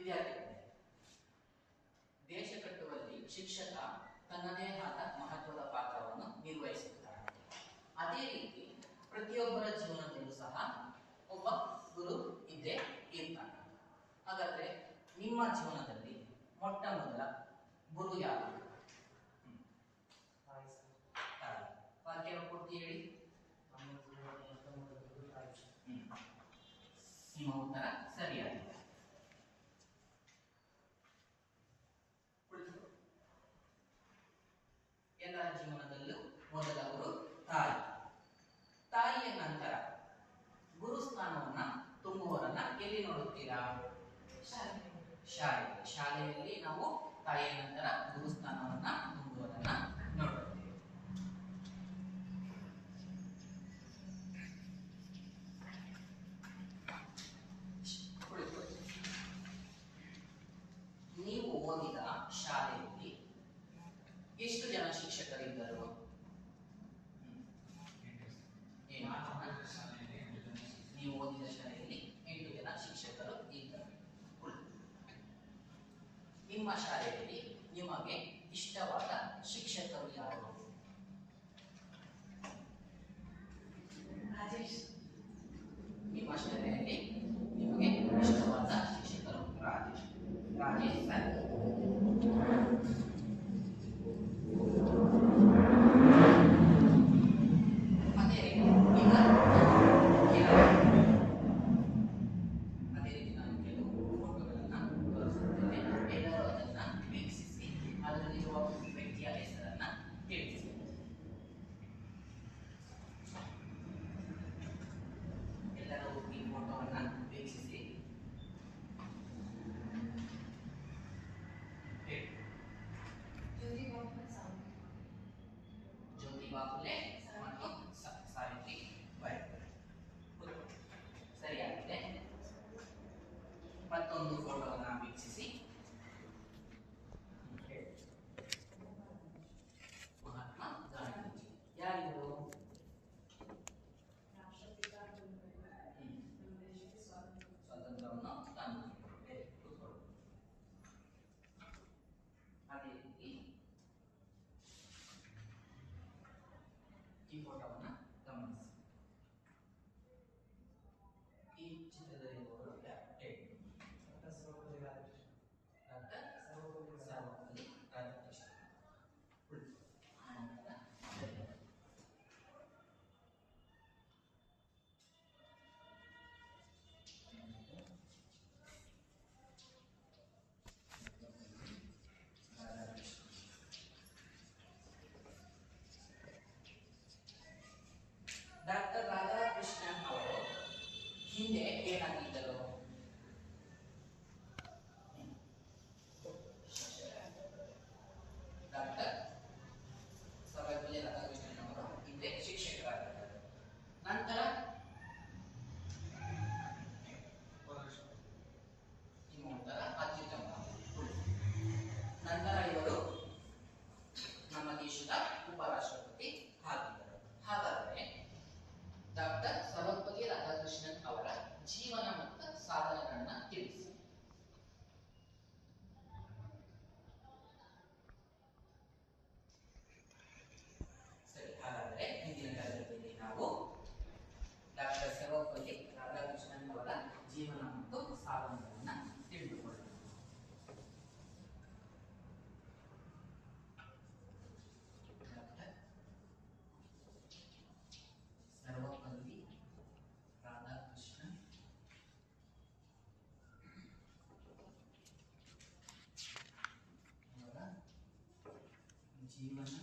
ವಿದ್ಯಾರ್ಥಿಗಳೇ, ದೇಶ ಕಟ್ಟುವಲ್ಲಿ ಶಿಕ್ಷಕ ತನ್ನದೇ ಆದ ಮಹತ್ವದ ಪಾತ್ರವನ್ನು ನಿರ್ವಹಿಸುತ್ತಾರೆ. ಅದೇ ರೀತಿ ಪ್ರತಿಯೊಬ್ಬರ ಜೀವನದಲ್ಲೂ ಸಹ ಒಬ್ಬ ಗುರು ಇದ್ದೇ ಇರ್ತಾನೆ. ಹಾಗಾದ್ರೆ ನಿಮ್ಮ ಜೀವನದಲ್ಲಿ ಮೊಟ್ಟ ಮೊದಲ ಗುರು ಯಾರು? ವಾಕ್ಯ ಪೂರ್ತಿ ಹೇಳಿ. ನಿಮ್ಮ ಉತ್ತರ ಸರಿಯಾಗಿದೆ. ಎಲ್ಲರ ಜೀವನದಲ್ಲೂ ಮೊದಲ ಗುರು ತಾಯಿ. ತಾಯಿಯ ನಂತರ ಗುರು ಸ್ಥಾನವನ್ನ ತುಂಬುವವರನ್ನ ಎಲ್ಲಿ ನೋಡುತ್ತೀರಾ? ಶಾಲೆಯಲ್ಲಿ ನಾವು ತಾಯಿಯ ನಂತರ ಗುರು ಸ್ಥಾನವನ್ನ ತುಂಬುವವರನ್ನ ನೋಡುತ್ತೇವೆ. ನೀವು ಓದಿದ ಶಾಲೆಯಲ್ಲಿ ಎಷ್ಟು ಜನ ಶಿಕ್ಷಕರಿದ್ದರು? ನೀವು ಓದಿದ ಶಾಲೆಯಲ್ಲಿ 8 ಜನ ಶಿಕ್ಷಕರು ಇದ್ದರು. ನಿಮ್ಮ ಶಾಲೆಯಲ್ಲಿ ನಿಮಗೆ ಇಷ್ಟವಾದ ಶಿಕ್ಷಕರು ಯಾರು? ನಿಮ್ಮ ಶಾಲೆಯಲ್ಲಿ ನಿಮಗೆ ಇಷ್ಟವಾದ ಶಿಕ್ಷಕರು ರಾಜೇಶ್ ಸರ್. ಅದೇ ರೀತಿ ನಾನು ಕೆಲವು ಫೋಟೋಗಳನ್ನು ತೋರಿಸುತ್ತೇನೆ. ಎಲ್ಲರೂ ಅದನ್ನ ವೀಕ್ಷಿಸಿ ಅದರಲ್ಲಿರುವ ವ್ಯಕ್ತಿಯ ಹೆಸರನ್ನ ತಿಳಿಸಿ. ಎಲ್ಲರೂ ಈ ಫೋಟೋವನ್ನ ವೀಕ್ಷಿಸಿ ಜ್ಯೋತಿಬಾ ಫುಲೆ ಮತ್ತು ಸಾವಿತ್ರಿ ಬಾಯಿ. ಸರಿಯಾಗಿದೆ. ಮತ್ತೊಂದು ಫೋಟೋವನ್ನ ವೀಕ್ಷಿಸಿ. ಮಹಾತ್ಮ ಗಾಂಧೀಜಿ ಯಾರಿವರು? ಸ್ವಾತಂತ್ರ್ಯವನ್ನು ತಂದಿದ್ದಾರೆ. ಅದೇ ರೀತಿ ಈ ಫೋಟೋವನ್ನ ಗಮನಿಸಿ. ಈ ಚಿತ್ರದಲ್ಲಿರುವವರು ಡಾಕ್ಟರ್ ಸರ್ವಪಲ್ಲಿ ರಾಧಾಕೃಷ್ಣ. ಡಾಕ್ಟರ್ ರಾಧಾಕೃಷ್ಣನ್ ಅವರು ಹಿಂದೆ ಏನಾಗಿದ್ದರು? ಡಾಕ್ಟರ್ ಸರ್ವಪಲ್ಲಿ ರಾಧಾಕೃಷ್ಣನ್ ಅವರು ಹಿಂದೆ ಶಿಕ್ಷಕರಾಗಿದ್ದರು. ನಂತರ ನಿಮ್ಮ ಉತ್ತರ ಅತ್ಯುತ್ತಮ. ನಂತರ ಇವರು ನಮ್ಮ ದೇಶದ ಉಪರಾಷ್ಟ್ರಪತಿ ಆಗಿದ್ದರು. ಹಾಗಾದರೆ ಡಾಕ್ಟರ್ ಸರ್ವಪಲ್ಲಿ ರಾಧಾಕೃಷ್ಣನ್ ಅವರ ಜೀವನ ಮತ್ತು ಸಾಧನೆಗಳನ್ನ ತಿಳಿಸಿ. ಸರಿ, ಹಾಗಾದರೆ ಹಿಂದಿನ ತರಗತಿಯಲ್ಲಿ ನಾವು ಡಾಕ್ಟರ್ ಸರ್ವಪಲ್ಲಿ ರಾಧಾಕೃಷ್ಣನ್ ಅವರ ಜೀವನ ಮತ್ತು ಸಾಧನೆಗಳನ್ನ ತಿಳಿದುಕೊಳ್ಳೋಣ. ಸರ್ವಪಲ್ಲಿ ರಾಧಾಕೃಷ್ಣನ್ ಅವರ ಜೀವನ